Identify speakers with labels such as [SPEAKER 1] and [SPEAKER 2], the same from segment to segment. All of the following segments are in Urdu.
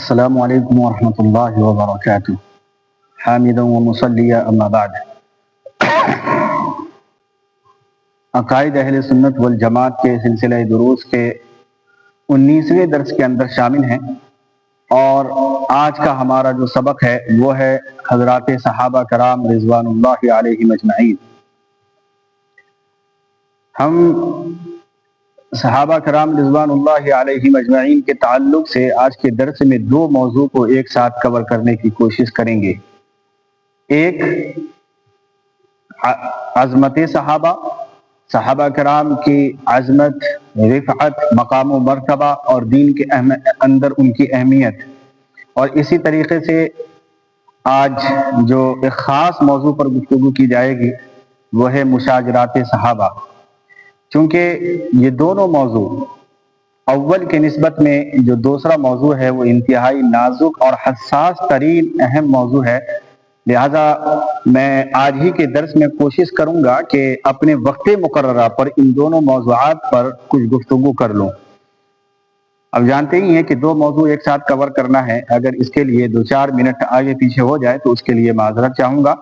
[SPEAKER 1] السلام علیکم ورحمۃ اللہ وبرکاتہ حامدا و مصلیا اما بعد۔ عقائد اہل سنت والجماعت کے سلسلہ دروس کے 19ویں درس کے اندر شامل ہیں، اور آج کا ہمارا جو سبق ہے وہ ہے حضرات صحابہ کرام رضوان اللہ علیہم اجمعین۔ ہم صحابہ کرام رضوان اللہ علیہم اجمعین کے تعلق سے آج کے درس میں دو موضوع کو ایک ساتھ کور کرنے کی کوشش کریں گے۔ ایک عظمت صحابہ کرام کی عظمت، رفعت، مقام و مرتبہ اور دین کے اندر ان کی اہمیت، اور اسی طریقے سے آج جو ایک خاص موضوع پر گفتگو کی جائے گی وہ ہے مشاجرات صحابہ۔ چونکہ یہ دونوں موضوع اول کے نسبت میں جو دوسرا موضوع ہے وہ انتہائی نازک اور حساس ترین اہم موضوع ہے، لہذا میں آج ہی کے درس میں کوشش کروں گا کہ اپنے وقت مقررہ پر ان دونوں موضوعات پر کچھ گفتگو کر لوں۔ اب جانتے ہی ہیں کہ دو موضوع ایک ساتھ کور کرنا ہے، اگر اس کے لیے 2-4 منٹ آگے پیچھے ہو جائے تو اس کے لیے معذرت چاہوں گا،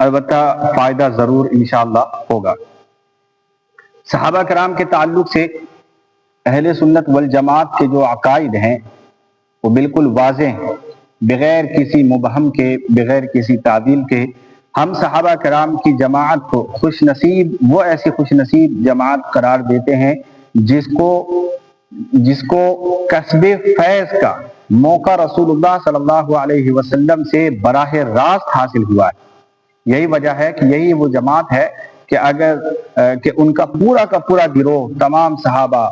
[SPEAKER 1] البتہ فائدہ ضرور انشاءاللہ ہوگا۔ صحابہ کرام کے تعلق سے اہل سنت والجماعت کے جو عقائد ہیں وہ بالکل واضح ہیں، بغیر کسی مبہم کے، بغیر کسی تعدیل کے۔ ہم صحابہ کرام کی جماعت کو خوش نصیب، وہ ایسی خوش نصیب جماعت قرار دیتے ہیں جس کو کسب فیض کا موقع رسول اللہ صلی اللہ علیہ وسلم سے براہ راست حاصل ہوا ہے۔ یہی وجہ ہے کہ یہی وہ جماعت ہے کہ ان کا پورا گروہ، تمام صحابہ،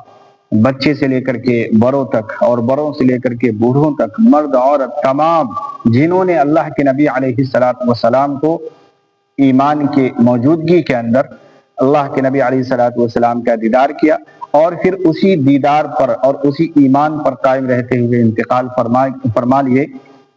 [SPEAKER 1] بچے سے لے کر کے بڑوں تک اور بڑوں سے لے کر کے بوڑھوں تک، مرد عورت تمام، جنہوں نے اللہ کے نبی علیہ السلام کو ایمان کے موجودگی کے اندر اللہ کے نبی علیہ السلام کا دیدار کیا اور پھر اسی دیدار پر اور اسی ایمان پر قائم رہتے ہوئے انتقال فرما لیے،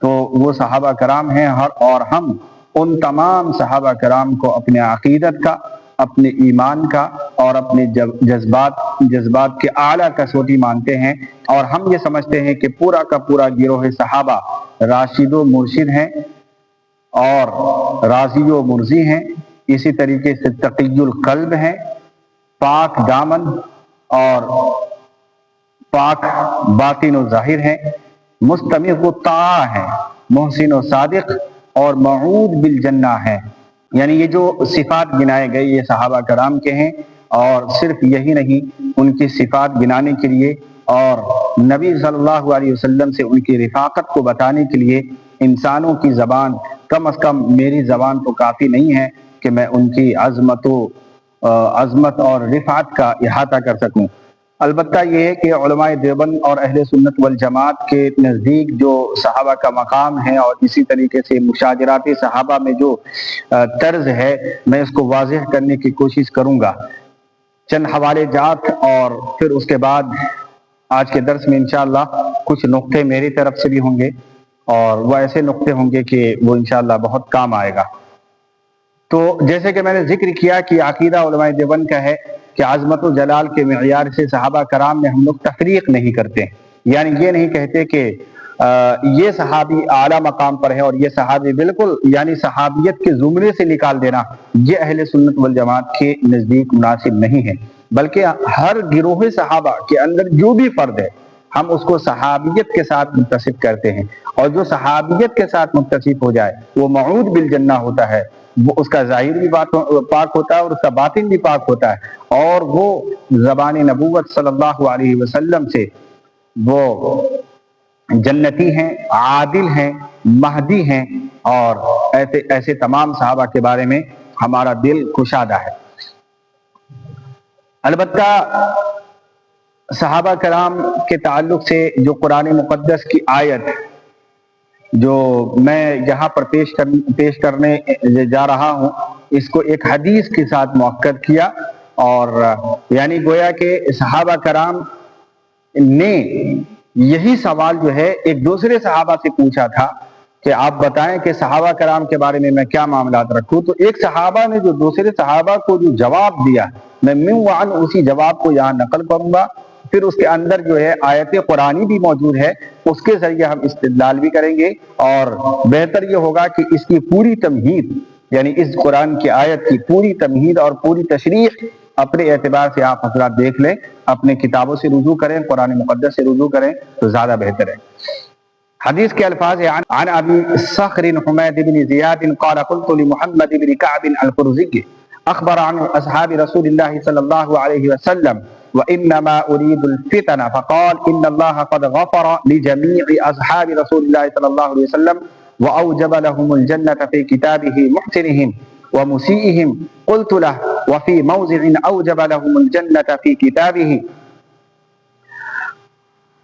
[SPEAKER 1] تو وہ صحابہ کرام ہیں۔ اور ہم ان تمام صحابہ کرام کو اپنے عقیدت کا، اپنے ایمان کا اور اپنے جذبات کے اعلیٰ کسوٹی مانتے ہیں، اور ہم یہ سمجھتے ہیں کہ پورا کا پورا گروہ صحابہ راشد و مرشد ہیں اور راضی و مرضی ہیں، اسی طریقے سے تقی القلب ہیں، پاک دامن اور پاک باطن و ظاہر ہیں، مستمع و طاع ہیں، محسن و صادق اور موعود بالجنہ ہیں۔ یعنی یہ جو صفات گنائے گئے یہ صحابہ کرام کے ہیں، اور صرف یہی نہیں، ان کی صفات گنانے کے لیے اور نبی صلی اللہ علیہ وسلم سے ان کی رفاقت کو بتانے کے لیے انسانوں کی زبان، کم از کم میری زبان تو کافی نہیں ہے کہ میں ان کی عظمت اور رفعت کا احاطہ کر سکوں۔ البتہ یہ ہے کہ علماء دیوبند اور اہل سنت والجماعت کے نزدیک جو صحابہ کا مقام ہے اور اسی طریقے سے مشاجرات صحابہ میں جو طرز ہے، میں اس کو واضح کرنے کی کوشش کروں گا۔ چند حوالے جات اور پھر اس کے بعد آج کے درس میں انشاءاللہ کچھ نقطے میری طرف سے بھی ہوں گے، اور وہ ایسے نقطے ہوں گے کہ وہ انشاءاللہ بہت کام آئے گا۔ تو جیسے کہ میں نے ذکر کیا کہ عقیدہ علماء دیوبند کا ہے کہ عظمت و جلال کے معیار سے صحابہ کرام میں ہم لوگ تفریق نہیں کرتے، یعنی یہ نہیں کہتے کہ یہ صحابی اعلیٰ مقام پر ہے اور یہ صحابی بالکل، یعنی صحابیت کے زمرے سے نکال دینا یہ اہل سنت والجماعت کے نزدیک مناسب نہیں ہے، بلکہ ہر گروہ صحابہ کے اندر جو بھی فرد ہے ہم اس کو صحابیت کے ساتھ متصف کرتے ہیں، اور جو صحابیت کے ساتھ متصف ہو جائے وہ موعود بالجنہ ہوتا ہے، وہ اس کا ظاہر بھی پاک ہوتا ہے اور اس کا باطن بھی پاک ہوتا ہے، اور وہ زبان نبوت صلی اللہ علیہ وسلم سے وہ جنتی ہیں، عادل ہیں، مہدی ہیں، اور ایسے تمام صحابہ کے بارے میں ہمارا دل کشادہ ہے۔ البتہ صحابہ کرام کے تعلق سے جو قرآن مقدس کی آیت جو میں یہاں پر پیش کرنے جا رہا ہوں، اس کو ایک حدیث کے ساتھ موقت کیا، اور یعنی گویا کہ صحابہ کرام نے یہی سوال جو ہے ایک دوسرے صحابہ سے پوچھا تھا کہ آپ بتائیں کہ صحابہ کرام کے بارے میں کیا معاملات رکھوں، تو ایک صحابہ نے جو دوسرے صحابہ کو جو جواب دیا، میں من وعن اسی جواب کو یہاں نقل کروں گا پھر اس کے اندر جو ہے آیت قرآنی بھی موجود ہے، اس کے ذریعے ہم استدلال بھی کریں گے، اور بہتر یہ ہوگا کہ اس کی پوری تمہید، یعنی اس قرآن کی آیت کی پوری تمہید اور پوری تشریح اپنے اعتبار سے آپ حضرات دیکھ لیں، اپنے کتابوں سے رجوع کریں، قرآن مقدس سے رجوع کریں تو زیادہ بہتر ہے۔ حدیث کے الفاظ ہیں عن ابی صخر حمید بن زیاد قال قلت لمحمد بن كعب القرظي اخبر عن اصحاب رسول الله صلى الله عليه وسلم وانما اريد الفتن فقال ان الله قد غفر لجميع اصحاب رسول الله صلى الله عليه وسلم واوجب لهم الجنة في كتابه محسنهم ومسيئهم قلت له وفي موضع اوجب لهم الجنة في كتابه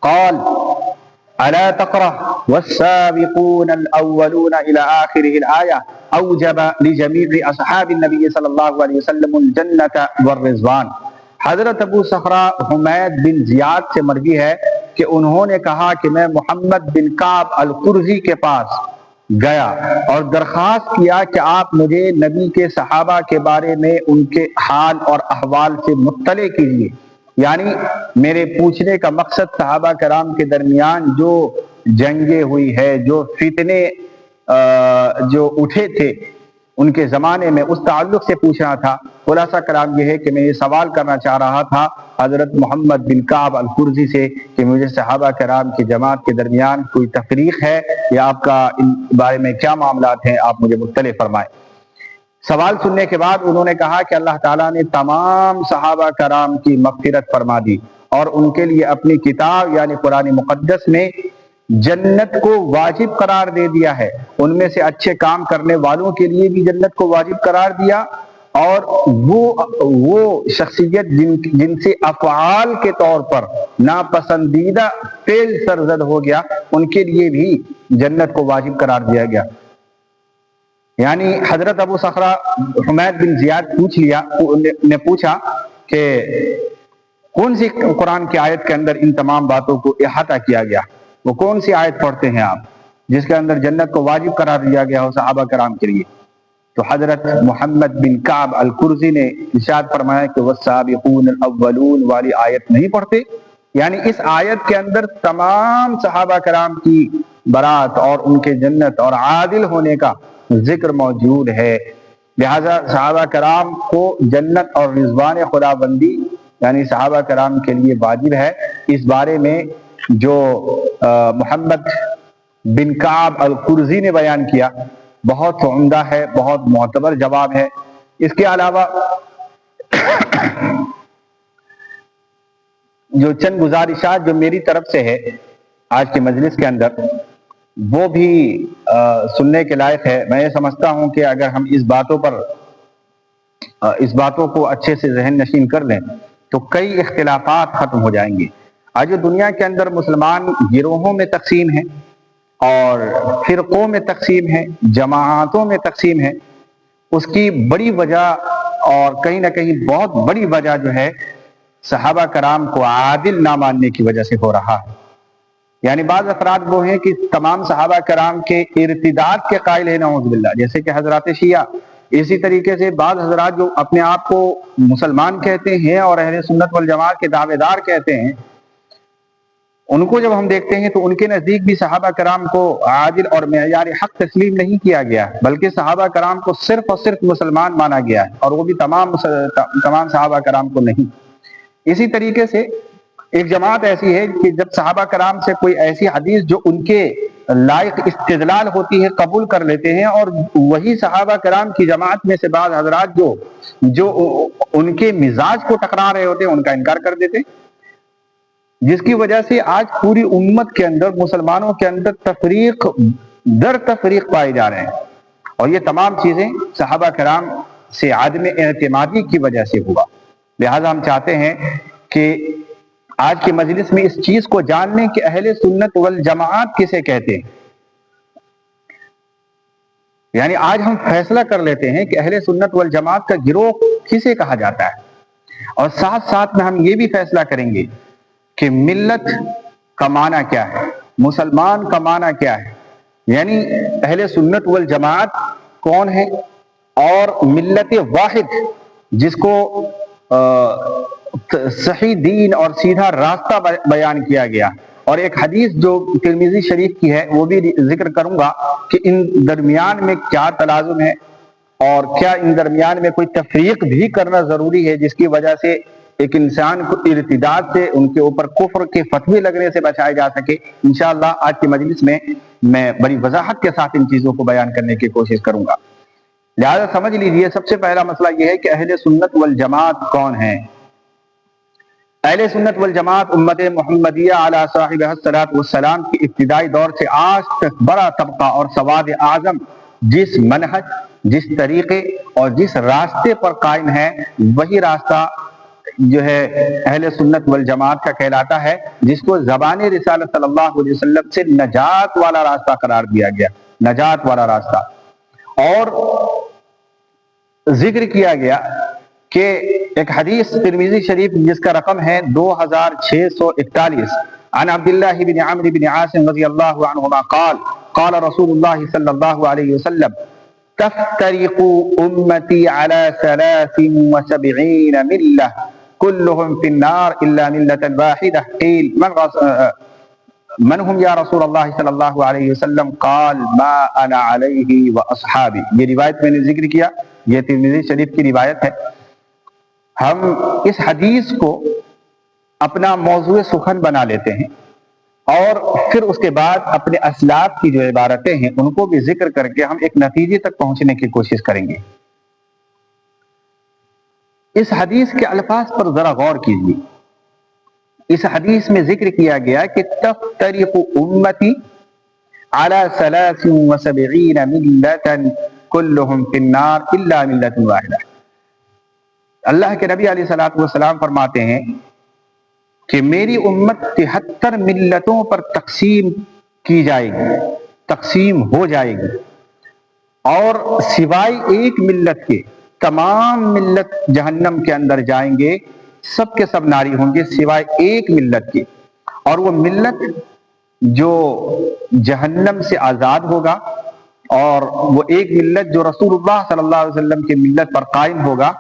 [SPEAKER 1] قال ألا تقرأ والسابقون الأولون إلى آخره الآية أوجب لجميع أصحاب النبي صلى الله عليه وسلم الجنة والرضوان۔ حضرت ابو صخرہ حمید بن زیاد سے مروی ہے کہ انہوں نے کہا کہ میں محمد بن کعب القرظی کے پاس گیا اور درخواست کیا کہ آپ مجھے نبی کے صحابہ کے بارے میں ان کے حال اور احوال سے مطلع کیجیے، یعنی میرے پوچھنے کا مقصد صحابہ کرام کے درمیان جو جنگیں ہوئی ہے، جو فتنے جو اٹھے تھے ان کے زمانے میں، اس تعلق سے پوچھنا تھا۔ خلاصہ کلام یہ ہے کہ میں یہ سوال کرنا چاہ رہا تھا حضرت محمد بن کعب القرظی سے کہ مجھے صحابہ کرام کی جماعت کے درمیان کوئی تفریق ہے یا آپ کا ان بارے میں کیا معاملات ہیں، آپ مجھے مطلع فرمائیں۔ سوال سننے کے بعد انہوں نے کہا کہ اللہ تعالیٰ نے تمام صحابہ کرام کی مغفرت فرما دی اور ان کے لیے اپنی کتاب یعنی قرآن مقدس میں جنت کو واجب قرار دے دیا ہے، ان میں سے اچھے کام کرنے والوں کے لیے بھی جنت کو واجب قرار دیا، اور وہ شخصیت جن سے افعال کے طور پر ناپسندیدہ فعل سرزد ہو گیا، ان کے لیے بھی جنت کو واجب قرار دیا گیا۔ یعنی حضرت ابو صخرہ حمید بن زیاد نے پوچھا کہ کون سی قرآن کی آیت کے اندر ان تمام باتوں کو احاطہ کیا گیا، وہ کون سی آیت پڑھتے ہیں آپ جس کے اندر جنت کو واجب قرار دیا گیا ہو صحابہ کرام کے لیے؟ تو حضرت محمد بن کعب القرظی نے ارشاد فرمایا کہ والسابقون الاولون والی آیت نہیں پڑھتے، یعنی اس آیت کے اندر تمام صحابہ کرام کی برات اور ان کے جنت اور عادل ہونے کا ذکر موجود ہے، لہذا صحابہ کرام کو جنت اور رضوان خداوندی یعنی صحابہ کرام کے لیے واجب ہے۔ اس بارے میں جو محمد بن کعب القرظی نے بیان کیا بہت عمدہ ہے، بہت معتبر جواب ہے۔ اس کے علاوہ جو چند گزارشات جو میری طرف سے ہے آج کے مجلس کے اندر، وہ بھی سننے کے لائق ہے۔ میں یہ سمجھتا ہوں کہ اگر ہم اس باتوں کو اچھے سے ذہن نشین کر لیں تو کئی اختلافات ختم ہو جائیں گے۔ آج جو دنیا کے اندر مسلمان گروہوں میں تقسیم ہیں اور فرقوں میں تقسیم ہیں، جماعتوں میں تقسیم ہیں، اس کی بڑی وجہ اور کہیں نہ کہیں بہت بڑی وجہ جو ہے صحابہ کرام کو عادل نہ ماننے کی وجہ سے ہو رہا ہے۔ یعنی بعض افراد وہ ہیں کہ تمام صحابہ کرام کے ارتداد کے قائل ہیں نعوذ باللہ، جیسے کہ حضرات شیعہ۔ اسی طریقے سے بعض حضرات جو اپنے آپ کو مسلمان کہتے ہیں اور اہل سنت والجماعت کے دعوے دار کہتے ہیں، ان کو جب ہم دیکھتے ہیں تو ان کے نزدیک بھی صحابہ کرام کو عادل اور معیار حق تسلیم نہیں کیا گیا، بلکہ صحابہ کرام کو صرف اور صرف مسلمان مانا گیا ہے، اور وہ بھی تمام صحابہ کرام کو نہیں۔ اسی طریقے سے ایک جماعت ایسی ہے کہ جب صحابہ کرام سے کوئی ایسی حدیث جو ان کے لائق استدلال ہوتی ہے قبول کر لیتے ہیں، اور وہی صحابہ کرام کی جماعت میں سے بعض حضرات جو ان کے مزاج کو ٹکرا رہے ہوتے ہیں ان کا انکار کر دیتے، جس کی وجہ سے آج پوری امت کے اندر مسلمانوں کے اندر تفریق در تفریق پائے جا رہے ہیں، اور یہ تمام چیزیں صحابہ کرام سے عدم اعتمادی کی وجہ سے ہوا۔ لہذا ہم چاہتے ہیں کہ آج کے مجلس میں اس چیز کو جان لیں کہ اہل سنت والجماعت کسے کہتے ہیں۔ یعنی آج ہم فیصلہ کر لیتے ہیں کہ اہل سنت والجماعت کا گروہ کسے کہا جاتا ہے، اور ساتھ ساتھ میں ہم یہ بھی فیصلہ کریں گے کہ ملت کا معنی کیا ہے، مسلمان کا معنی کیا ہے، یعنی اہل سنت والجماعت کون ہے، اور ملت واحد جس کو صحیح دین اور سیدھا راستہ بیان کیا گیا. اور ایک حدیث جو ترمذی شریف کی ہے وہ بھی ذکر کروں گا کہ ان درمیان میں کیا تلازم ہے اور کیا ان درمیان میں کوئی تفریق بھی کرنا ضروری ہے جس کی وجہ سے ایک انسان کو ارتداد سے، ان کے اوپر کفر کے فتوے لگنے سے بچایا جا سکے. انشاءاللہ آج کی مجلس میں بڑی وضاحت کے ساتھ ان چیزوں کو بیان کرنے کی کوشش کروں گا. لہذا سمجھ لیجئے، سب سے پہلا مسئلہ یہ ہے کہ اہل سنت والجماعت کون ہیں. اہل سنت والجماعت امت محمدیہ علی صاحبہ الصلاۃ والسلام کی ابتدائی دور سے آج تک بڑا طبقہ اور سواد اعظم جس منہج، جس طریقے اور جس راستے پر قائم ہے، وہی راستہ جو ہے اہل سنت والجماعت کا کہلاتا ہے، جس کو زبان رسالت صلی اللہ علیہ وسلم سے نجات والا راستہ قرار دیا گیا. نجات والا راستہ. اور ذکر کیا گیا کہ ایک حدیث ترمذی شریف جس کا رقم ہے 2641 عن عبداللہ بن عمرو بن عاصم رضی اللہ عنہما قال قال رسول اللہ صلی اللہ علیہ وسلم تفترق امتی علی 73 ملہ كلهم في النار الا ملة واحدة قيل من هم یا رسول اللہ صلی اللہ علیہ وسلم قال ما انا علیہ واصحابی. یہ روایت میں نے ذکر کیا، یہ ترمذی شریف کی روایت ہے. ہم اس حدیث کو اپنا موضوع سخن بنا لیتے ہیں اور پھر اس کے بعد اپنے اسلاف کی جو عبارتیں ہیں ان کو بھی ذکر کر کے ہم ایک نتیجے تک پہنچنے کی کوشش کریں گے. اس حدیث کے الفاظ پر ذرا غور کیجیے. اس حدیث میں ذکر کیا گیا کہ تفترق امتی علی 73 ملة كلهم في النار الا ملة واحدة. اللہ کے نبی علیہ الصلوۃ والسلام فرماتے ہیں کہ میری امت 73 ملتوں پر تقسیم کی جائے گی، تقسیم ہو جائے گی، اور سوائے ایک ملت کے تمام ملت جہنم کے اندر جائیں گے. سب کے سب ناری ہوں گے سوائے ایک ملت کے، اور وہ ملت جو جہنم سے آزاد ہوگا، اور وہ ایک ملت جو رسول اللہ صلی اللہ علیہ وسلم کے ملت پر قائم ہوگا.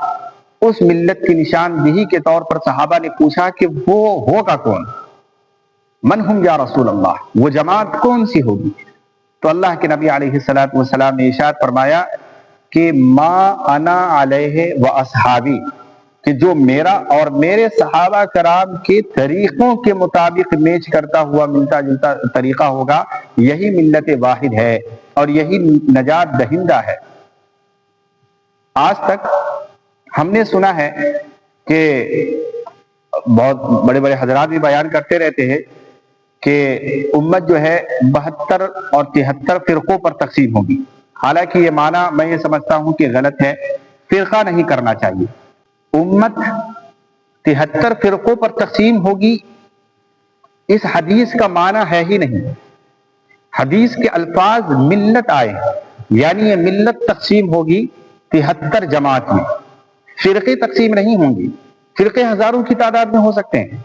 [SPEAKER 1] اس ملت کی نشاندہی کے طور پر صحابہ نے پوچھا کہ وہ ہوگا کون؟ من ہم یا رسول اللہ، وہ جماعت کون سی ہوگی؟ تو اللہ کے نبی علیہ الصلوۃ والسلام نے ارشاد فرمایا کہ ما انا علیہ و اصحابی، کہ جو میرا اور میرے صحابہ کرام کے طریقوں کے مطابق میچ کرتا ہوا ملتا جلتا طریقہ ہوگا، یہی ملت واحد ہے اور یہی نجات دہندہ ہے. آج تک ہم نے سنا ہے کہ بہت بڑے بڑے حضرات بھی بیان کرتے رہتے ہیں کہ امت جو ہے 72 اور 73 فرقوں پر تقسیم ہوگی. حالانکہ یہ معنی میں یہ سمجھتا ہوں کہ غلط ہے، فرقہ نہیں کرنا چاہیے. امت 73 فرقوں پر تقسیم ہوگی اس حدیث کا معنی ہے ہی نہیں. حدیث کے الفاظ ملت آئے، یعنی یہ ملت تقسیم ہوگی 73 جماعت میں، فرقے تقسیم نہیں ہوں گی. فرقے ہزاروں کی تعداد میں ہو سکتے ہیں،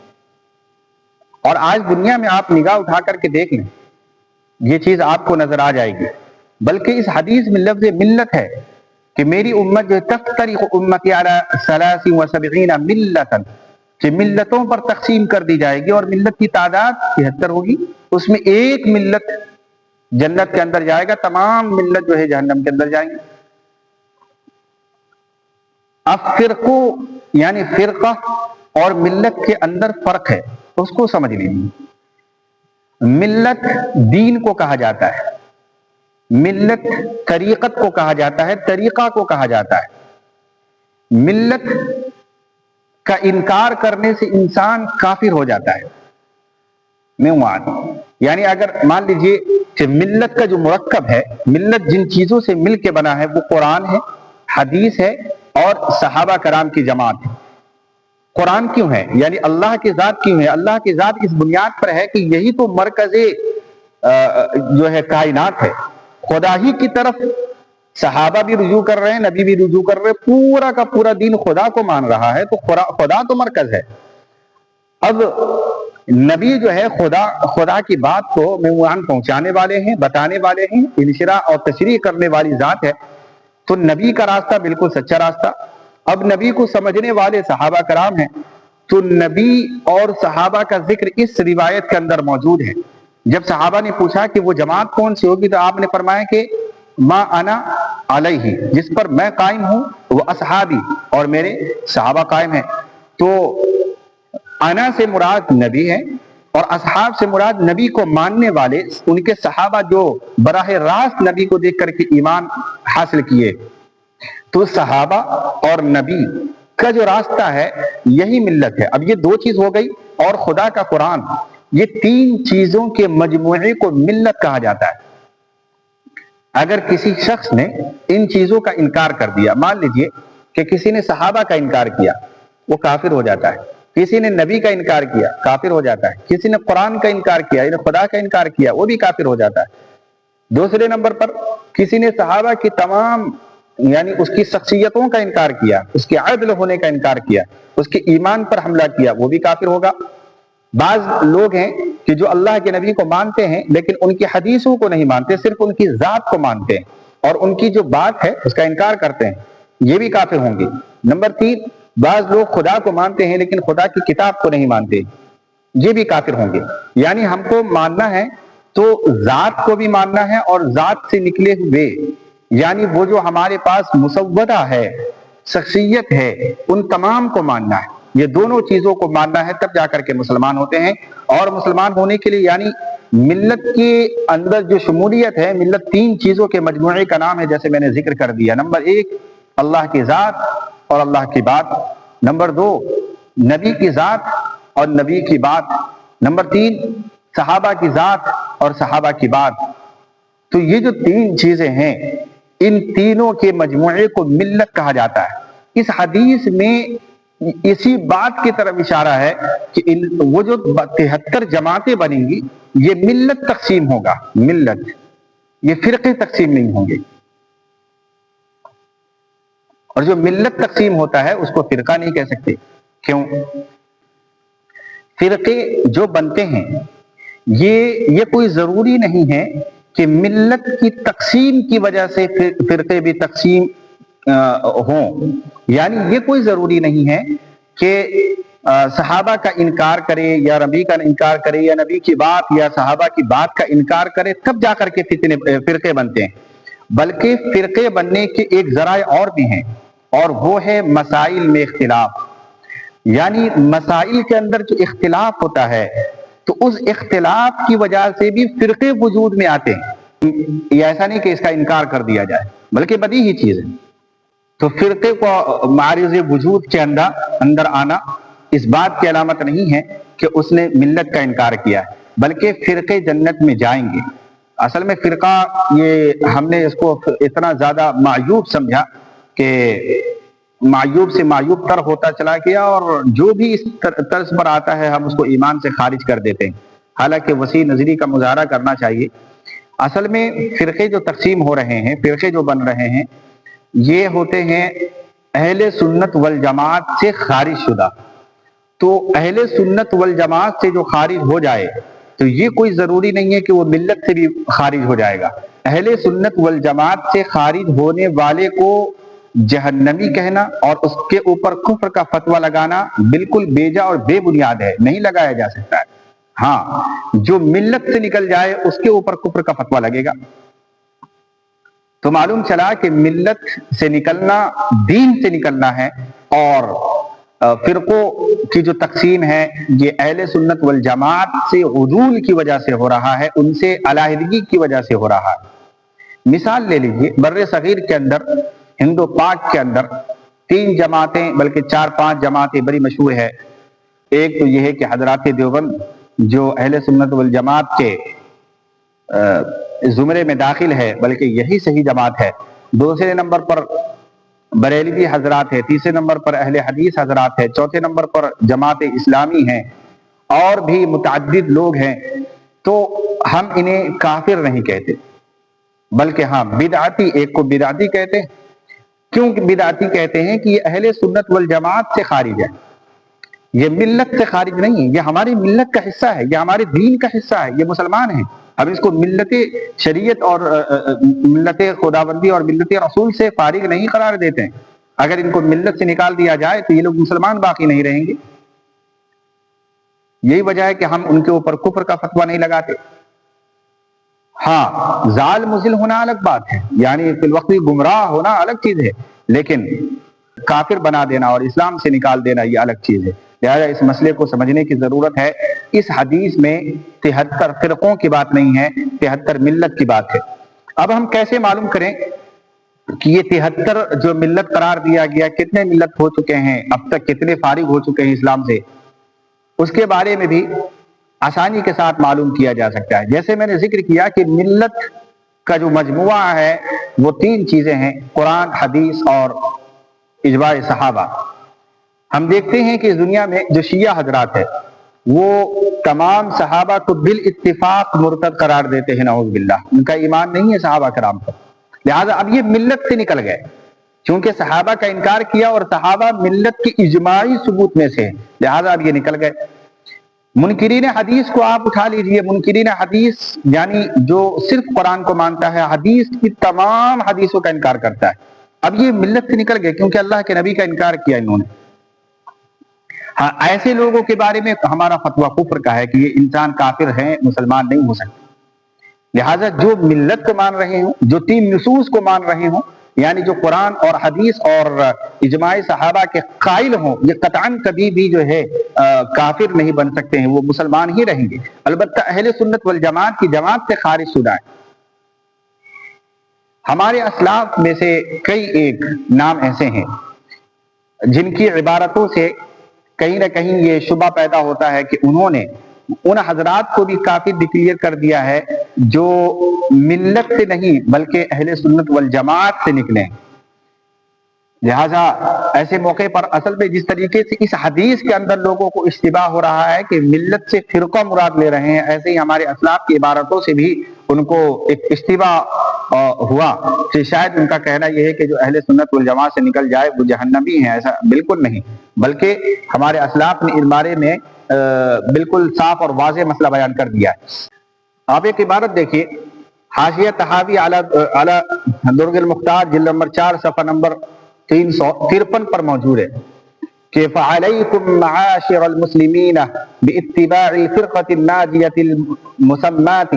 [SPEAKER 1] اور آج دنیا میں آپ نگاہ اٹھا کر کے دیکھ لیں، یہ چیز آپ کو نظر آ جائے گی. بلکہ اس حدیث میں لفظ ملت ہے کہ میری امت جو تفترق امتی علی 73 ملۃ، کہ ملتوں پر تقسیم کر دی جائے گی، اور ملت کی تعداد 73 ہوگی. اس میں ایک ملت جنت کے اندر جائے گا، تمام ملت جو ہے جہنم کے اندر جائیں گے. اب فرقو یعنی فرقہ اور ملت کے اندر فرق ہے، اس کو سمجھ لیجیے. ملت دین کو کہا جاتا ہے، ملت طریقت کو کہا جاتا ہے، طریقہ کو کہا جاتا ہے. ملت کا انکار کرنے سے انسان کافر ہو جاتا ہے. یعنی اگر مان لیجئے کہ ملت کا جو مرکب ہے، ملت جن چیزوں سے مل کے بنا ہے وہ قرآن ہے، حدیث ہے اور صحابہ کرام کی جماعت ہے. قرآن کیوں ہے؟ یعنی اللہ کی ذات کیوں ہے؟ اللہ کی ذات اس بنیاد پر ہے کہ یہی تو مرکز جو ہے کائنات ہے. خدا ہی کی طرف صحابہ بھی رجوع کر رہے ہیں، نبی بھی رجوع کر رہے ہیں، پورا کا پورا دین خدا کو مان رہا ہے، تو خدا تو مرکز ہے. اب نبی جو ہے خدا کی بات کو مہمان پہنچانے والے ہیں، بتانے والے ہیں، انشراح اور تشریح کرنے والی ذات ہے. تو نبی کا راستہ بالکل سچا راستہ، اب نبی کو سمجھنے والے صحابہ کرام ہیں، تو نبی اور صحابہ کا ذکر اس روایت کے اندر موجود ہے۔ جب صحابہ نے پوچھا کہ وہ جماعت کون سی ہوگی، تو آپ نے فرمایا کہ ما انا علیہ، جس پر میں قائم ہوں، وہ اصحابی، اور میرے صحابہ قائم ہیں۔ تو انا سے مراد نبی ہے، اور اصحاب سے مراد نبی کو ماننے والے، ان کے صحابہ جو براہ راست نبی کو دیکھ کر کے ایمان حاصل کیے۔ تو صحابہ اور نبی کا جو راستہ ہے یہی ملت ہے۔ اب یہ دو چیز ہو گئی، اور خدا کا قرآن، یہ تین چیزوں کے مجموعے کو ملت کہا جاتا ہے۔ اگر کسی شخص نے ان چیزوں کا انکار کر دیا، مان لیجئے کہ کسی نے صحابہ کا انکار کیا، وہ کافر ہو جاتا ہے۔ کسی نے نبی کا انکار کیا، کافر ہو جاتا ہے۔ کسی نے قرآن کا انکار کیا، یعنی خدا کا انکار کیا، وہ بھی کافر ہو جاتا ہے۔ دوسرے نمبر پر کسی نے صحابہ کی تمام، یعنی اس کی شخصیتوں کا انکار کیا، اس کے عدل ہونے کا انکار کیا، اس کے ایمان پر حملہ کیا، وہ بھی کافر ہوگا۔ بعض لوگ ہیں کہ جو اللہ کے نبی کو مانتے ہیں لیکن ان کی حدیثوں کو نہیں مانتے، صرف ان کی ذات کو مانتے ہیں، اور ان کی جو بات ہے اس کا انکار کرتے ہیں، یہ بھی کافر ہوں گے۔ نمبر 3، بعض لوگ خدا کو مانتے ہیں لیکن خدا کی کتاب کو نہیں مانتے، یہ بھی کافر ہوں گے۔ یعنی ہم کو ماننا ہے تو ذات کو بھی ماننا ہے، اور ذات سے نکلے ہوئے، یعنی وہ جو ہمارے پاس مسودہ ہے، شخصیت ہے، ان تمام کو ماننا ہے۔ یہ دونوں چیزوں کو ماننا ہے، تب جا کر کے مسلمان ہوتے ہیں۔ اور مسلمان ہونے کے لیے، یعنی ملت کے اندر جو شمولیت ہے، ملت تین چیزوں کے مجموعے کا نام ہے، جیسے میں نے ذکر کر دیا۔ نمبر 1، اللہ کی ذات اور اللہ کی بات۔ نمبر 2، نبی کی ذات اور نبی کی بات۔ نمبر 3، صحابہ کی ذات اور صحابہ کی بات۔ تو یہ جو تین چیزیں ہیں، ان تینوں کے مجموعے کو ملت کہا جاتا ہے۔ اس حدیث میں اسی بات کی طرف اشارہ ہے کہ وہ جو 73 جماعتیں بنیں گی، یہ ملت تقسیم ہوگا، ملت، یہ فرقے تقسیم نہیں ہوں گے۔ اور جو ملت تقسیم ہوتا ہے اس کو فرقہ نہیں کہہ سکتے۔ کیوں؟ فرقے جو بنتے ہیں، یہ کوئی ضروری نہیں ہے کہ ملت کی تقسیم کی وجہ سے فرقے بھی تقسیم ہوں۔ یعنی یہ کوئی ضروری نہیں ہے کہ صحابہ کا انکار کرے، یا نبی کا انکار کرے، یا نبی کی بات یا صحابہ کی بات کا انکار کرے، تب جا کر کے فرقے بنتے ہیں۔ بلکہ فرقے بننے کے ایک ذرائع اور بھی ہیں، اور وہ ہے مسائل میں اختلاف۔ یعنی مسائل کے اندر جو اختلاف ہوتا ہے، تو اس اختلاف کی وجہ سے بھی فرقے وجود میں آتے ہیں۔ یہ ایسا نہیں کہ اس کا انکار کر دیا جائے، بلکہ بدیہی چیز ہے۔ تو فرقے کو معرض وجود کے اندر آنا اس بات کی علامت نہیں ہے کہ اس نے ملت کا انکار کیا ہے، بلکہ فرقے جنت میں جائیں گے۔ اصل میں فرقہ، یہ ہم نے اس کو اتنا زیادہ معیوب سمجھا کہ معیوب سے معیوب تر ہوتا چلا گیا، اور جو بھی اس طرز پر آتا ہے ہم اس کو ایمان سے خارج کر دیتے ہیں۔ حالانکہ وسیع نظری کا مظاہرہ کرنا چاہیے۔ اصل میں فرقے جو تقسیم ہو رہے ہیں، فرقے جو بن رہے ہیں، یہ ہوتے ہیں اہل سنت والجماعت سے خارج شدہ۔ تو اہل سنت والجماعت سے جو خارج ہو جائے، تو یہ کوئی ضروری نہیں ہے کہ وہ ملت سے بھی خارج ہو جائے گا۔ اہل سنت والجماعت سے خارج ہونے والے کو جہنمی کہنا اور اس کے اوپر کفر کا فتویٰ لگانا بالکل بیجا اور بے بنیاد ہے، نہیں لگایا جا سکتا ہے۔ ہاں، جو ملت سے نکل جائے اس کے اوپر کفر کا فتویٰ لگے گا۔ تو معلوم چلا کہ ملت سے نکلنا دین سے نکلنا ہے، اور فرقوں کی جو تقسیم ہے یہ اہل سنت والجماعت سے عدول کی وجہ سے ہو رہا ہے، ان سے علیحدگی کی وجہ سے ہو رہا ہے۔ مثال لے لیجئے، بر صغیر کے اندر، ہند و پاک کے اندر 3 جماعتیں، بلکہ 4-5 جماعتیں بڑی مشہور ہے۔ ایک تو یہ ہے کہ حضرات دیوبند جو اہل سنت والجماعت کے زمرے میں داخل ہے، بلکہ یہی صحیح جماعت ہے۔ دوسرے نمبر پر بریلوی حضرات ہے، تیسرے نمبر پر اہل حدیث حضرات ہے، چوتھے نمبر پر جماعت اسلامی ہیں، اور بھی متعدد لوگ ہیں۔ تو ہم انہیں کافر نہیں کہتے، بلکہ ہاں بدعتی، ایک کو بدعتی کہتے ہیں۔ کیوں بدعتی کہتے ہیں؟ کہ یہ اہل سنت والجماعت سے خارج ہے، یہ ملت سے خارج نہیں ہے، یہ ہماری ملت کا حصہ ہے، یہ ہمارے دین کا حصہ ہے، یہ مسلمان ہیں۔ ہم اس کو ملت شریعت اور ملت خداوندی اور ملت رسول سے فارغ نہیں قرار دیتے ہیں، اگر ان کو ملت سے نکال دیا جائے تو یہ لوگ مسلمان باقی نہیں رہیں گے. یہی وجہ ہے کہ ہم ان کے اوپر کفر کا فتویٰ نہیں لگاتے. ہاں زال مزل ہونا الگ بات ہے، یعنی فی الوقت گمراہ ہونا الگ چیز ہے، لیکن کافر بنا دینا اور اسلام سے نکال دینا یہ الگ چیز ہے. لہذا اس مسئلے کو سمجھنے کی ضرورت ہے. اس حدیث میں 73 فرقوں کی بات نہیں ہے، 73 ملت کی بات ہے. اب ہم کیسے معلوم کریں کہ یہ 73 جو ملت قرار دیا گیا کتنے ملت ہو چکے ہیں، اب تک کتنے فارغ ہو چکے ہیں اسلام سے، اس کے بارے میں بھی آسانی کے ساتھ معلوم کیا جا سکتا ہے. جیسے میں نے ذکر کیا کہ ملت کا جو مجموعہ ہے وہ 3 چیزیں ہیں: قرآن، حدیث اور اجماع صحابہ. ہم دیکھتے ہیں کہ اس دنیا میں جو شیعہ حضرات ہیں وہ تمام صحابہ کو بالاتفاق مرتد قرار دیتے ہیں، نعوذ باللہ. ان کا ایمان نہیں ہے صحابہ کرام پر. لہٰذا اب یہ ملت سے نکل گئے، چونکہ صحابہ کا انکار کیا اور صحابہ ملت کی اجماعی ثبوت میں سے، لہٰذا اب یہ نکل گئے. منکرین حدیث کو آپ اٹھا لیجئے. منکرین حدیث یعنی جو صرف قرآن کو مانتا ہے، حدیث کی تمام حدیثوں کا انکار کرتا ہے، اب یہ ملت سے نکل گئے کیونکہ اللہ کے نبی کا انکار کیا انہوں نے. ہاں ایسے لوگوں کے بارے میں ہمارا فتویٰ کفر کا ہے کہ یہ انسان کافر ہیں، مسلمان نہیں ہو سکتے. لہٰذا جو ملت کو مان رہے ہوں، جو 3 نصوص کو مان رہے ہوں، یعنی جو قرآن اور حدیث اور اجماع صحابہ کے قائل ہوں، یہ قطعاً کبھی بھی جو ہے کافر نہیں بن سکتے ہیں، وہ مسلمان ہی رہیں گے. البتہ اہل سنت والجماعت کی جماعت سے خارج شدہ ہیں. ہمارے اسلاف میں سے کئی ایک نام ایسے ہیں جن کی عبارتوں سے کہیں نہ کہیں یہ شبہ پیدا ہوتا ہے کہ انہوں نے ان حضرات کو بھی کافر ڈکلیئر کر دیا ہے جو ملت سے نہیں بلکہ اہل سنت والجماعت سے نکلے. لہٰذا ایسے موقع پر اصل میں جس طریقے سے اس حدیث کے اندر لوگوں کو اشتباہ ہو رہا ہے کہ ملت سے فرقہ مراد لے رہے ہیں، ایسے ہی ہمارے اسلاف کی عبارتوں سے بھی ان کو ایک اشتباہ ہوا کہ شاید ان کا کہنا یہ ہے کہ جو اہل سنت والجماعت سے نکل جائے وہ جہنمی ہیں. ایسا بالکل نہیں، بلکہ ہمارے اسلاف نے اس بارے میں بالکل صاف اور واضح مسئلہ بیان کر دیا ہے. آپ ایک عبارت دیکھیے، حاشیہ تحاوی علی درر المختار جلد نمبر 4 صفحہ نمبر 353 پر موجود ہے کہ فَعَلَيْكُمْ مَعَاشِرَ الْمُسْلِمِينَ بِاتِّبَاعِ الْفِرْقَةِ النَّاجِيَةِ الْمُسَمَّاةِ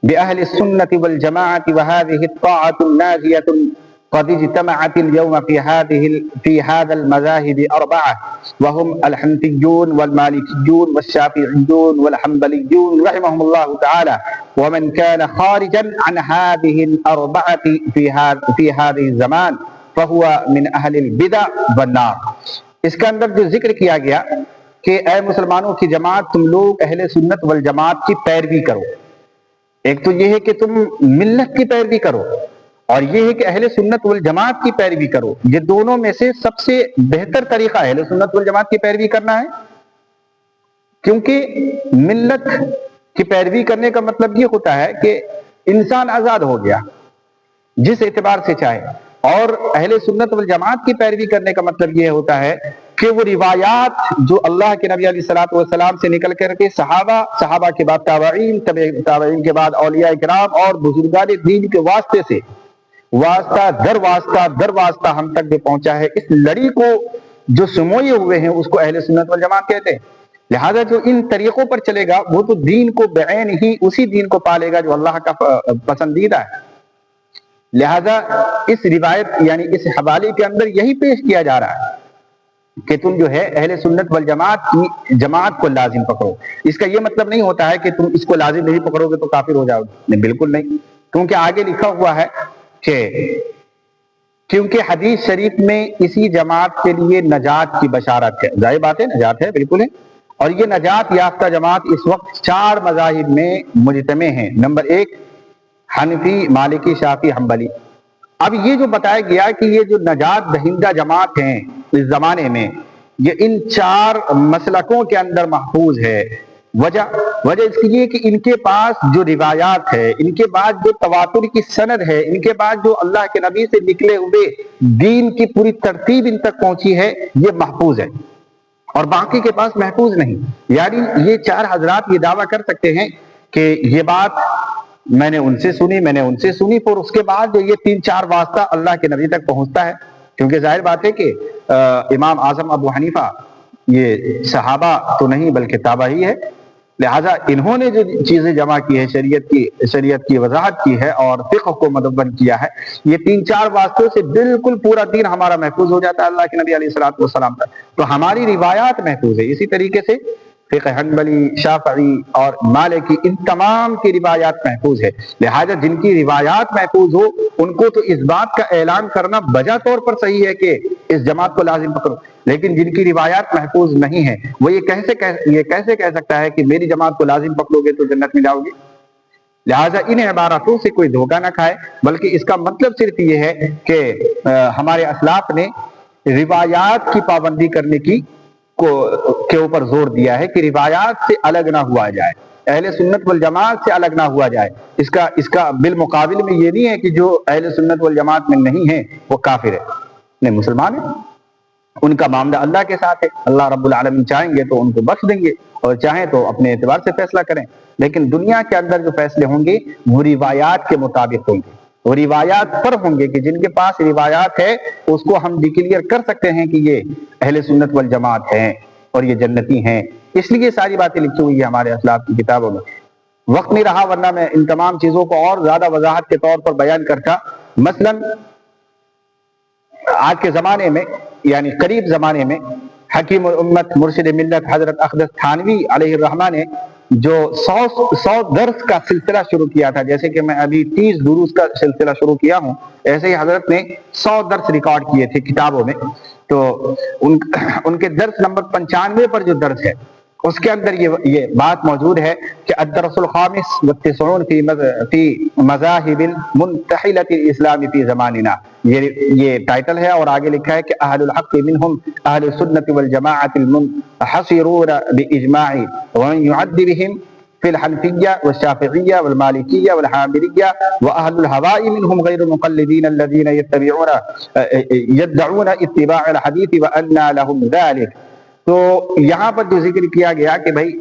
[SPEAKER 1] بِأَهْلِ السُّنَّةِ وَالْجَمَاعَةِ وَهَذِهِ الطَّاعَةُ النَّاجِيَةُ قد اجتمعت اليوم في هذا المذاهب 4 وهم الحنفيون والمالكيون والشافعيون والحنبليون رحمهم الله تعالى، ومن كان خارجا عن هذه ال4 في هذه الزمان فهو من اهل البدع والنار. اس کے اندر جو ذکر کیا گیا کہ اے مسلمانوں کی جماعت، تم لوگ اہل سنت والجماعت کی پیروی کرو. ایک تو یہ ہے کہ تم ملت کی پیروی کرو اور یہ ہے کہ اہل سنت والجماعت کی پیروی کرو. یہ دونوں میں سے سب سے بہتر طریقہ اہل سنت والجماعت کی پیروی کرنا ہے، کیونکہ ملت کی پیروی کرنے کا مطلب یہ ہوتا ہے کہ انسان آزاد ہو گیا جس اعتبار سے چاہے، اور اہل سنت والجماعت کی پیروی کرنے کا مطلب یہ ہوتا ہے کہ وہ روایات جو اللہ کے نبی علیہ الصلوۃ والسلام سے نکل کر کے صحابہ کے بعد تابعین، تابعین کے بعد اولیاء کرام اور بزرگان دین کے واسطے سے واسطہ در واسطہ ہم تک جو پہنچا ہے، اس لڑی کو جو سموئے ہوئے ہیں اس کو اہل سنت والجماعت کہتے ہیں. لہذا جو ان طریقوں پر چلے گا وہ تو دین کو بعین ہی اسی دین کو پالے گا جو اللہ کا پسندیدہ ہے. لہذا اس روایت یعنی اس حوالے کے اندر یہی پیش کیا جا رہا ہے کہ تم جو ہے اہل سنت والجماعت کی جماعت کو لازم پکڑو. اس کا یہ مطلب نہیں ہوتا ہے کہ تم اس کو لازم نہیں پکڑو گے تو کافر ہو جاؤ گے، نہیں بالکل نہیں، کیونکہ آگے لکھا ہوا ہے کہ کیونکہ حدیث شریف میں اسی جماعت کے لیے نجات کی بشارت ہے. ظاہر بات ہے نجات ہے، بالکل ہے، اور یہ نجات یافتہ جماعت اس وقت 4 مذاہب میں مجتمع ہیں. نمبر 1 حنفی، مالکی، شافعی، حنبلی. اب یہ جو بتایا گیا کہ یہ جو نجات دہندہ جماعت ہیں اس زمانے میں، یہ ان 4 مسلکوں کے اندر محفوظ ہے. وجہ اس لیے کہ ان کے پاس جو روایات ہے، ان کے بعد جو تواتر کی سند ہے، ان کے بعد جو اللہ کے نبی سے نکلے ہوئے دین کی پوری ترتیب ان تک پہنچی ہے، یہ محفوظ ہے اور باقی کے پاس محفوظ نہیں. یعنی یہ 4 حضرات یہ دعویٰ کر سکتے ہیں کہ یہ بات میں نے ان سے سنی، پھر اس کے بعد جو یہ 3-4 واسطہ اللہ کے نبی تک پہنچتا ہے. کیونکہ ظاہر بات ہے کہ امام اعظم ابو حنیفہ یہ صحابہ تو نہیں بلکہ تابعی ہے، لہٰذا انہوں نے جو چیزیں جمع کی ہے، شریعت کی وضاحت کی ہے اور فقہ کو مدون کیا ہے، یہ 3-4 واسطوں سے بالکل پورا دین ہمارا محفوظ ہو جاتا ہے اللہ کے نبی علیہ الصلوۃ والسلام پر۔ تو ہماری روایات محفوظ ہے، اسی طریقے سے فقہ حنبلی، شافعی اور مالکی، ان تمام کی روایات محفوظ ہے، لہذا جن کی روایات محفوظ ہو ان کو تو اس بات کا اعلان کرنا بجا طور پر صحیح ہے کہ اس جماعت کو لازم پکڑو، لیکن جن کی روایات محفوظ نہیں ہیں وہ یہ کیسے کہہ سکتا ہے کہ میری جماعت کو لازم پکڑو گے تو جنت میں جاؤ گے؟ لہٰذا ان عبارتوں سے کوئی دھوکہ نہ کھائے، بلکہ اس کا مطلب صرف یہ ہے کہ ہمارے اسلاف نے روایات کی پابندی کرنے کے اوپر زور دیا ہے کہ روایات سے الگ نہ ہوا جائے، اہل سنت والجماعت سے الگ نہ ہوا جائے۔ اس کا بالمقابل میں یہ نہیں ہے کہ جو اہل سنت والجماعت میں نہیں ہے وہ کافر ہے، نہیں، مسلمان ہے، ان کا معاملہ اللہ کے ساتھ ہے، اللہ رب العالمین چاہیں گے تو ان کو بخش دیں گے اور چاہیں تو اپنے اعتبار سے فیصلہ کریں، لیکن دنیا کے اندر جو فیصلے ہوں گے وہ روایات کے مطابق ہوں گے، وہ روایات پر ہوں گے کہ جن کے پاس روایات ہے اس کو ہم ڈکلیئر کر سکتے ہیں کہ یہ اہل سنت والجماعت ہیں اور یہ جنتی ہیں۔ اس لیے ساری باتیں لکھی ہوئی ہیں ہمارے اسلاف کی کتابوں میں۔ وقت نہیں رہا ورنہ میں ان تمام چیزوں کو اور زیادہ وضاحت کے طور پر بیان کرتا۔ مثلاً آج کے زمانے میں یعنی قریب زمانے میں حکیم الامت مرشد ملت حضرت اقدس تھانوی علیہ الرحمہ نے جو 100 درس کا سلسلہ شروع کیا تھا، جیسے کہ میں ابھی 30 دروس کا سلسلہ شروع کیا ہوں، ایسے ہی حضرت نے 100 درس ریکارڈ کیے تھے کتابوں میں۔ تو ان کے درس نمبر 95 پر جو درس ہے اس کے اندر یہ بات موجود ہے کہ الدرس الخامس والتسعون فی مذاہب المنتحلۃ الاسلام فی زماننا، یہ ٹائٹل ہے، اور آگے لکھا ہے کہ اہل الحق منہم اہل السنت والجماعت المنحصرون باجماع ومن يعد بهم في الحنفية والشافعية والمالكية والحنبلية وأهل الهواء منهم غير المقلدين الذين يدعون اتباع الحديث وأن لهم ذلك۔ تو یہاں پر جو ذکر کیا گیا کہ بھائی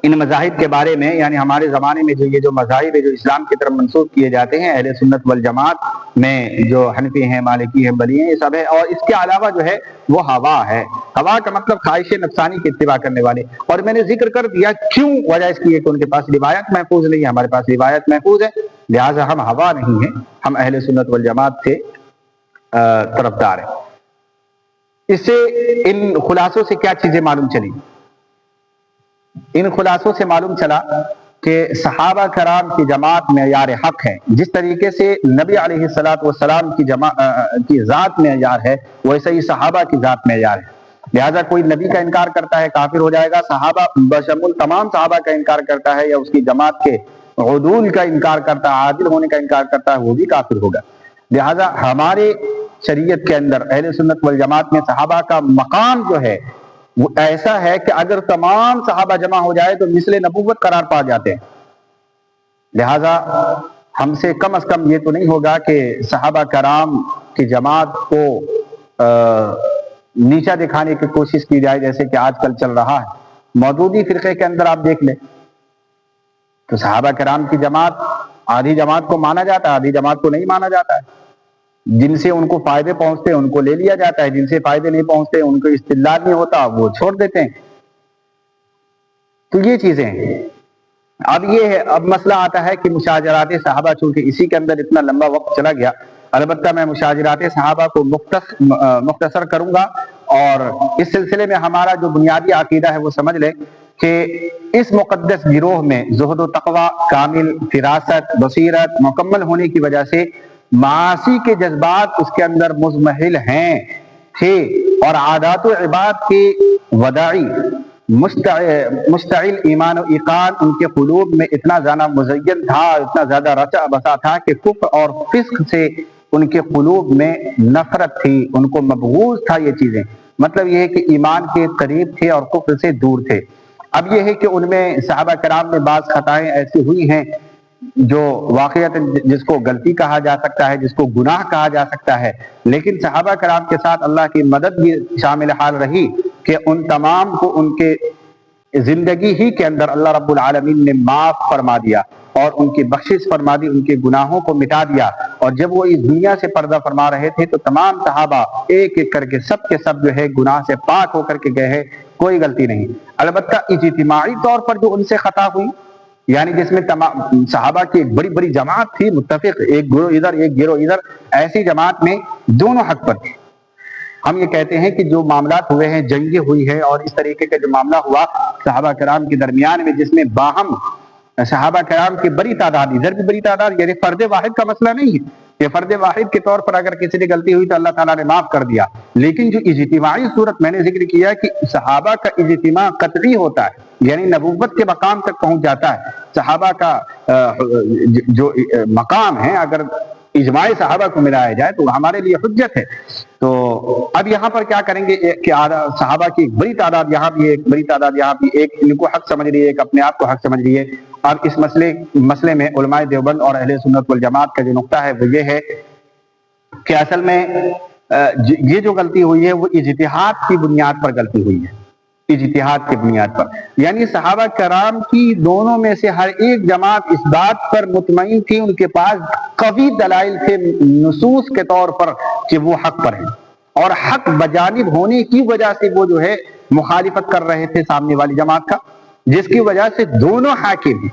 [SPEAKER 1] ان مذاہب کے بارے میں، یعنی ہمارے زمانے میں جو مذاہب ہے جو اسلام کی طرف منسوخ کیے جاتے ہیں، اہل سنت والجماعت میں جو حنفی ہیں، مالکی ہیں، حنبلی ہیں، یہ سب ہے، اور اس کے علاوہ جو ہے وہ ہوا ہے۔ ہوا کا مطلب خواہش نفسانی کی اتباع کرنے والے، اور میں نے ذکر کر دیا کیوں، وجہ اس کی ہے کہ ان کے پاس روایت محفوظ نہیں ہے، ہمارے پاس روایت محفوظ ہے، لہٰذا ہم ہوا نہیں ہیں، ہم اہل سنت والجماعت سے طرفدار ہیں۔ اس سے ان خلاصوں سے کیا چیزیں معلوم چلی؟ ان خلاصوں سے معلوم چلا کہ صحابہ کرام کی جماعت معیار حق ہے، جس طریقے سے نبی علیہ الصلوۃ والسلام کی ذات معیار ہے ویسے ہی صحابہ کی ذات معیار ہے، لہٰذا کوئی نبی کا انکار کرتا ہے کافر ہو جائے گا، صحابہ بشمول تمام صحابہ کا انکار کرتا ہے یا اس کی جماعت کے عدول کا انکار کرتا ہے، عادل ہونے کا انکار کرتا ہے، وہ بھی کافر ہوگا۔ لہٰذا ہمارے شریعت کے اندر اہل سنت والجماعت میں صحابہ کا مقام جو ہے وہ ایسا ہے کہ اگر تمام صحابہ جمع ہو جائے تو مثل نبوت قرار پا جاتے ہیں، لہٰذا ہم سے کم از کم یہ تو نہیں ہوگا کہ صحابہ کرام کی جماعت کو نیچا دکھانے کی کوشش کی جائے، جیسے کہ آج کل چل رہا ہے۔ مودودی فرقے کے اندر آپ دیکھ لیں تو صحابہ کرام کی جماعت، آدھی جماعت کو مانا جاتا ہے، آدھی جماعت کو نہیں مانا جاتا ہے، جن سے ان کو فائدے پہنچتے ہیں ان کو لے لیا جاتا ہے، جن سے فائدے نہیں پہنچتے ان کو استدلال نہیں ہوتا وہ چھوڑ دیتے ہیں۔ تو یہ چیزیں ہیں۔ اب یہ ہے، اب مسئلہ آتا ہے کہ مشاجرات صحابہ، چونکہ اسی کے اندر اتنا لمبا وقت چلا گیا، البتہ میں مشاجرات صحابہ کو مختصر کروں گا، اور اس سلسلے میں ہمارا جو بنیادی عقیدہ ہے وہ سمجھ لیں کہ اس مقدس گروہ میں زہد و تقوی، کامل فراست، بصیرت مکمل ہونے کی وجہ سے معاصی کے جذبات اس کے اندر مضمحل تھے، اور عادات و عباد کے وداعی مشتعل ایمان و ایقان ان کے قلوب میں اتنا زیادہ مزین تھا، اتنا زیادہ رچا بسا تھا کہ کفر اور فسق سے ان کے قلوب میں نفرت تھی، ان کو مبغوض تھا یہ چیزیں، مطلب یہ ہے کہ ایمان کے قریب تھے اور کفر سے دور تھے۔ اب یہ ہے کہ ان میں صحابہ کرام میں بعض خطائیں ایسی ہوئی ہیں جو واقعات جس کو غلطی کہا جا سکتا ہے، جس کو گناہ کہا جا سکتا ہے، لیکن صحابہ کرام کے ساتھ اللہ کی مدد بھی شامل حال رہی کہ ان تمام کو ان کے زندگی ہی کے اندر اللہ رب العالمین نے معاف فرما دیا۔ اور ان کی بخشش فرما دی، ان کے گناہوں کو مٹا دیا. اور جب وہ اس دنیا سے پردہ فرما رہے تھے تو تمام صحابہ ایک ایک کر کے سب کے سب جو ہے گناہ سے پاک ہو کر کے گئے ہیں، کوئی غلطی نہیں. البتہ اجتماعی طور پر جو ان سے خطا ہوئی، یعنی جس میں تمام صحابہ کی ایک بڑی بڑی جماعت تھی متفق، ایک گروہ ادھر ایک گروہ ادھر، ایسی جماعت میں دونوں حق پر تھے. ہم یہ کہتے ہیں کہ جو معاملات ہوئے ہیں، جنگیں ہوئی ہے اور اس طریقے کا جو معاملہ ہوا صحابہ کرام کے درمیان میں، جس میں باہم صحابہ کرام کی بڑی تعداد، ادھر بھی بڑی تعداد، یعنی فرد واحد کا مسئلہ نہیں ہے. یہ فرد واحد کے طور پر اگر کسی نے غلطی ہوئی تو اللہ تعالیٰ نے معاف کر دیا. لیکن جو اجتماعی صورت میں نے ذکر کیا کہ صحابہ کا اجتماع قطعی ہوتا ہے، یعنی نبوت کے مقام تک پہنچ جاتا ہے. صحابہ کا جو مقام ہے اگر اجماع صحابہ کو ملایا جائے تو ہمارے لیے حجت ہے. تو اب یہاں پر کیا کریں گے کہ صحابہ کی ایک بڑی تعداد یہاں بھی ہے، ایک بڑی تعداد یہاں بھی، ایک ان کو حق سمجھ رہی ہے، ایک اپنے آپ کو حق سمجھ رہی ہے. اب اس مسئلے میں علماء دیوبند اور اہل سنت والجماعت کا جو نقطہ ہے وہ یہ ہے کہ اصل میں یہ جو غلطی ہوئی ہے وہ اجتہاد کی بنیاد پر غلطی ہوئی ہے، اجتہاد کی بنیاد پر. یعنی صحابہ کرام کی دونوں میں سے ہر ایک جماعت اس بات پر مطمئن تھی، ان کے پاس قوی دلائل تھے نصوص کے طور پر کہ وہ حق پر ہیں، اور حق بجانب ہونے کی وجہ سے وہ جو ہے مخالفت کر رہے تھے سامنے والی جماعت کا، جس کی وجہ سے دونوں حاکم ہیں.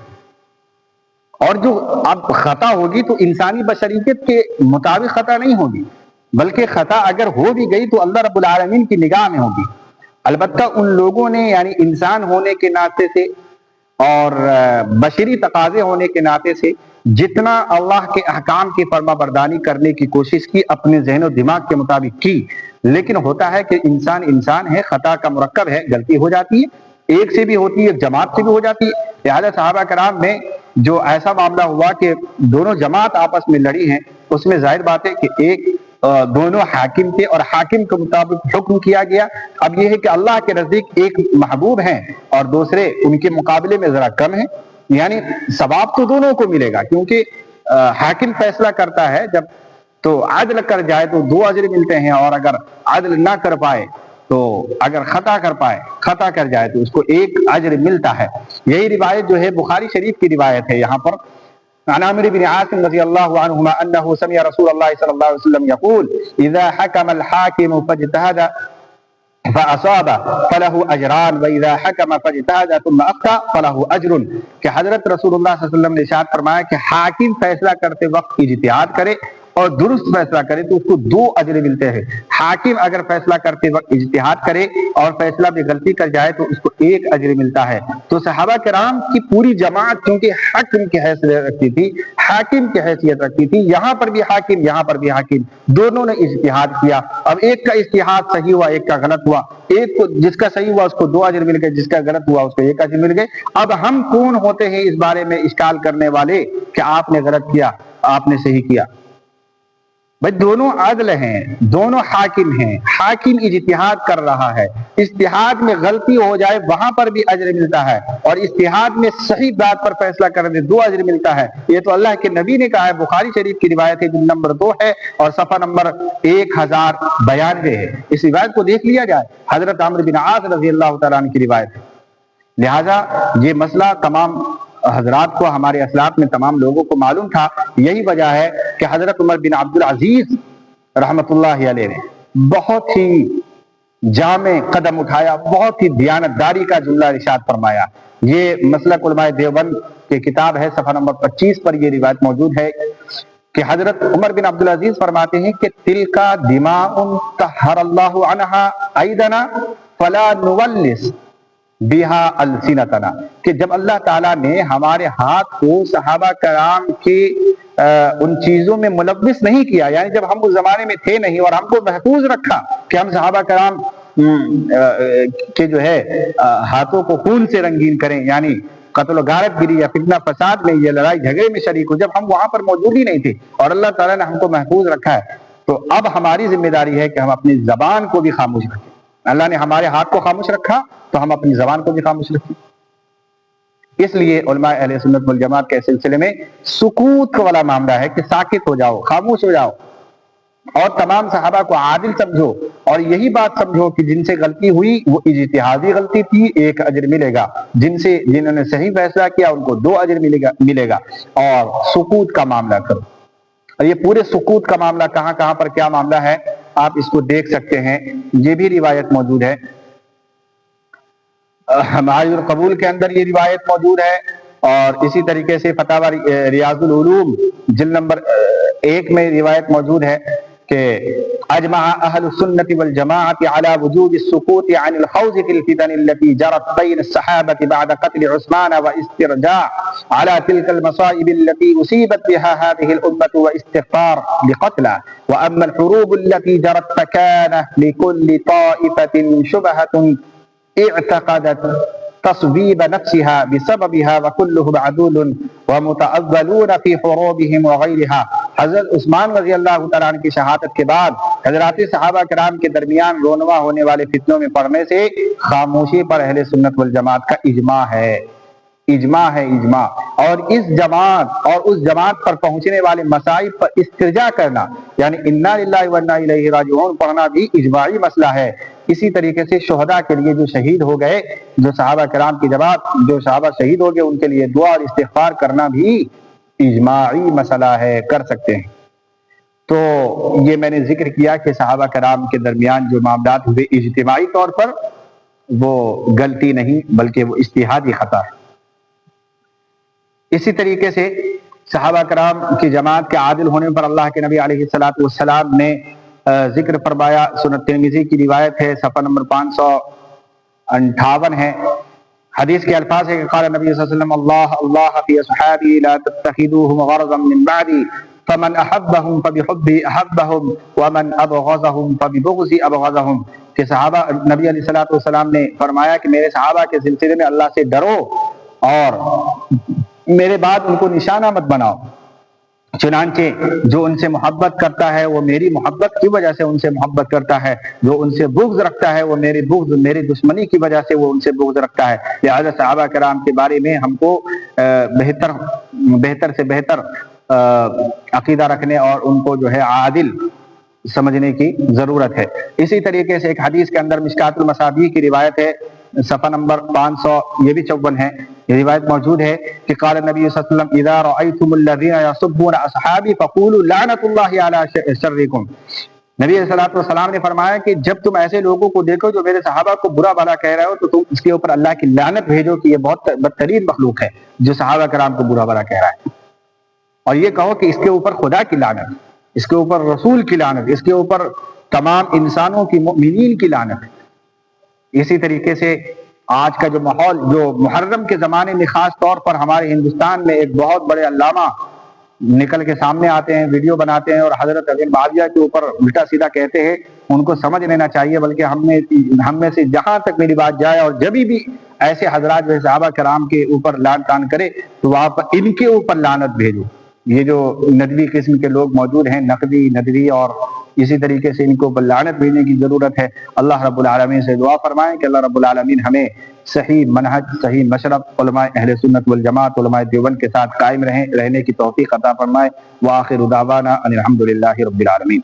[SPEAKER 1] اور جو اب خطا ہوگی تو انسانی بشریت کے مطابق خطا نہیں ہوگی، بلکہ خطا اگر ہو بھی گئی تو اللہ رب العالمین کی نگاہ میں ہوگی. البتہ ان لوگوں نے یعنی انسان ہونے کے ناطے سے اور بشری تقاضے ہونے کے ناطے سے جتنا اللہ کے احکام کی فرما برداری کرنے کی کوشش کی اپنے ذہن و دماغ کے مطابق کی، لیکن ہوتا ہے کہ انسان ہے، خطا کا مرکب ہے، غلطی ہو جاتی ہے، ایک سے بھی ہوتی ہے، جماعت سے بھی ہو جاتی ہے. لہذا صحابہ کرام میں جو ایسا معاملہ ہوا کہ دونوں جماعت آپس میں لڑی ہیں، اس میں ظاہر بات ہے کہ ایک دونوں حاکم تھے اور حاکم کے مطابق حکم کیا گیا. اب یہ ہے کہ اللہ کے نزدیک ایک محبوب ہیں اور دوسرے ان کے مقابلے میں ذرا کم ہیں، یعنی ثواب تو دونوں کو ملے گا، کیونکہ حاکم فیصلہ کرتا ہے جب تو عدل کر جائے تو 2 اجر ملتے ہیں، اور اگر عدل نہ کر پائے تو اگر خطا کر جائے تو اس کو 1 اجر ملتا ہے. یہی روایت جو ہے بخاری شریف کی روایت ہے. یہاں پر عن عامر بن عاصم رضی اللہ عنہما انه سمع رسول اللہ صلی اللہ علیہ وسلم يقول اذا حكم الحاكم فاجتهد فاصاب فله اجران واذا حكم فاجتهد ثم اخطا فله اجر. کہ حضرت رسول اللہ صلی اللہ علیہ وسلم نے ارشاد فرمایا کہ حاکم فیصلہ کرتے وقت اجتہاد کرے اور درست فیصلہ کرے تو اس کو 2 اجر ملتے ہیں. حاکم اگر فیصلہ کرتے وقت اجتہاد کرے اور فیصلہ میں غلطی کر جائے تو اس کو 1 اجر ملتا ہے. تو صحابہ کرام کی پوری جماعت کیونکہ حاکم کی حیثیت رکھتی تھی، حاکم کی حیثیت رکھتی تھی، یہاں پر بھی حاکم یہاں پر بھی حاکم، دونوں نے اجتہاد کیا. اب ایک کا اجتہاد صحیح ہوا، ایک کا غلط ہوا، ایک کو جس کا صحیح ہوا اس کو 2 اجر مل گئے، جس کا غلط ہوا اس کو 1 اجر مل گئے. اب ہم کون ہوتے ہیں اس بارے میں اشکال کرنے والے کہ آپ نے غلط کیا آپ نے صحیح کیا؟ بھائی دونوں عدل ہیں، دونوں حاکم ہیں، حاکم اجتہاد کر رہا ہے، اجتہاد میں غلطی ہو جائے وہاں پر بھی اجر ملتا ہے، اور اجتہاد میں صحیح بات پر فیصلہ کرنے 2 اجر ملتا ہے. یہ تو اللہ کے نبی نے کہا ہے، بخاری شریف کی روایت ہے جو نمبر 2 ہے اور صفحہ نمبر 1092 ہے. اس روایت کو دیکھ لیا جائے، حضرت عمرو بن عاص رضی اللہ تعالیٰ عنہ کی روایت ہے. لہذا یہ مسئلہ تمام حضرات کو، ہمارے اسلاف میں تمام لوگوں کو معلوم تھا. یہی وجہ ہے کہ حضرت عمر بن عبدالعزیز رحمت اللہ علیہ نے بہت ہی جامع قدم اٹھایا، بہت ہی دیانتداری کا جملہ ارشاد فرمایا. یہ مسلک علماء دیوبند کی کتاب ہے، صفحہ نمبر 25 پر یہ روایت موجود ہے کہ حضرت عمر بن عبدالعزیز فرماتے ہیں کہ تلکا دماء طہر اللہ عنہا ایدنا فلا نولس بیہا السنتنا. کہ جب اللہ تعالیٰ نے ہمارے ہاتھ کو صحابہ کرام کے ان چیزوں میں ملوث نہیں کیا، یعنی جب ہم اس زمانے میں تھے نہیں اور ہم کو محفوظ رکھا کہ ہم صحابہ کرام کے جو ہے ہاتھوں کو خون سے رنگین کریں، یعنی قتل و غارت گری یا فتنہ فساد میں یا لڑائی جھگڑے میں شریک ہو، جب ہم وہاں پر موجود ہی نہیں تھے اور اللہ تعالیٰ نے ہم کو محفوظ رکھا ہے، تو اب ہماری ذمہ داری ہے کہ ہم اپنی زبان کو بھی خاموش رکھیں. اللہ نے ہمارے ہاتھ کو خاموش رکھا تو ہم اپنی زبان کو بھی خاموش رکھیں. اس لیے علماء اہل سنت والجماعت کے سلسلے میں سکوت والا معاملہ ہے کہ ساکت ہو جاؤ، خاموش ہو جاؤ. اور تمام صحابہ کو عادل سمجھو، اور یہی بات سمجھو کہ جن سے غلطی ہوئی وہ اجتہادی غلطی تھی، 1 اجر ملے گا، جنہوں نے صحیح فیصلہ کیا ان کو 2 اجر ملے گا۔ اور سکوت کا معاملہ کرو، اور یہ پورے سکوت کا معاملہ کہاں کہاں پر کیا معاملہ ہے آپ اس کو دیکھ سکتے ہیں، یہ بھی روایت موجود ہے، معاذ القبول کے اندر یہ روایت موجود ہے، اور اسی طریقے سے فتاوی ریاض العلوم جلد نمبر 1 میں روایت موجود ہے کہ اجمع اہل السنت والجماعت علی وجوب السکوت عن الخوض فی الفتن التي جرت بین الصحابۃ بعد قتل عثمان واسترجاع على تلك المصائب التي اصیبت بها هذه الامة واستغفار لقتلها، واما الحروب التي جرت فكان لكل طائفة شبهة اعتقدت تصویب نفسها بسببها وكلهم عدول ومتأولون في حروبهم وغيرها۔ حضرت عثمان رضی اللہ تعالیٰ عنہ کی شہادت کے بعد حضرات صحابہ کرام کے درمیان رونما ہونے والے فتنوں میں پڑنے سے خاموشی پر اہل سنت والجماعت کا اجماع ہے، اجماع، اور اس جماعت پر پہنچنے والے مصائب پر استرجاع کرنا یعنی انا للہ و انا الیہ راجعون پڑھنا بھی اجماعی مسئلہ ہے۔ اسی طریقے سے شہداء کے لیے جو شہید ہو گئے، جو صحابہ کرام کی جماعت جو صحابہ شہید ہو گئے، ان کے لیے دعا اور استغفار کرنا بھی اجماعی مسئلہ ہے، کر سکتے ہیں۔ تو یہ میں نے ذکر کیا کہ صحابہ کرام کے درمیان جو معاملات ہوئے اجتماعی طور پر وہ غلطی نہیں بلکہ وہ اجتہادی خطا ہے۔ اسی طریقے سے صحابہ کرام کی جماعت کے عادل ہونے پر اللہ کے نبی علیہ السلام نے ذکر فرمایا، سنن ترمذی کی روایت ہے، صفحہ نمبر 558 ہے، حدیث کے الفاظ ہے کہ قال نبی صلی اللہ علیہ وسلم اللہ فی اصحابی لا تتخذوهم غرضا من بعدی فمن احبهم فبحبی احبهم ومن ابغضهم فببغضی ابغضهم، کہ صحابہ نبی علیہ السلام نے فرمایا کہ میرے صحابہ کے سلسلے میں اللہ سے ڈرو اور میرے بعد ان کو نشانہ مت بناؤ، چنانچہ جو ان سے محبت کرتا ہے وہ میری محبت کی وجہ سے ان سے محبت کرتا ہے، جو ان سے بغض رکھتا ہے وہ میری دشمنی کی وجہ سے وہ ان سے بغض رکھتا ہے۔ لہذا صحابہ کرام کے بارے میں ہم کو بہتر سے بہتر عقیدہ رکھنے اور ان کو جو ہے عادل سمجھنے کی ضرورت ہے۔ اسی طریقے سے ایک حدیث کے اندر مشکات المصابیح کی روایت ہے، صفحہ نمبر 500 یہ بھی 54 ہے، یہ روایت موجود ہے کہ قال نبی صلی اللہ علیہ وسلم اذا رأيتم الذين يسبون اصحابي فقولوا لعنت اللہ علی شرکم۔ نبی صلی اللہ علیہ وسلم نے فرمایا کہ جب تم ایسے لوگوں کو دیکھو جو میرے صحابہ کو برا بھلا کہہ رہے ہو تو تم اس کے اوپر اللہ کی لعنت بھیجو کہ یہ بہت بدترین مخلوق ہے جو صحابہ کرام کو برا بھلا کہہ رہا ہے، اور یہ کہو کہ اس کے اوپر خدا کی لعنت، اس کے اوپر رسول کی لعنت، اس کے اوپر تمام انسانوں کی مؤمنین کی لعنت۔ اسی طریقے سے آج کا جو ماحول جو محرم کے زمانے میں خاص طور پر ہمارے ہندوستان میں ایک بہت بڑے علامہ نکل کے سامنے آتے ہیں، ویڈیو بناتے ہیں اور حضرت ابن معاویہ کے اوپر الٹا سیدھا کہتے ہیں، ان کو سمجھ لینا چاہیے، بلکہ ہم میں سے جہاں تک میری بات جائے اور جبھی بھی ایسے حضرات جو صحابہ کرام کے اوپر لعن تان کرے تو وہاں پر ان کے اوپر لعنت بھیجو۔ یہ جو ندوی قسم کے لوگ موجود ہیں، نقدی ندوی، اور اسی طریقے سے ان کو لعنت بھیجنے کی ضرورت ہے۔ اللہ رب العالمین سے دعا فرمائیں کہ اللہ رب العالمین ہمیں صحیح منہج، صحیح مشرب علماء اہل سنت والجماعت علماء دیوبند کے ساتھ قائم رہنے کی توفیق عطا فرمائے۔ وآخر دعوانا ان الحمد للہ رب العالمین۔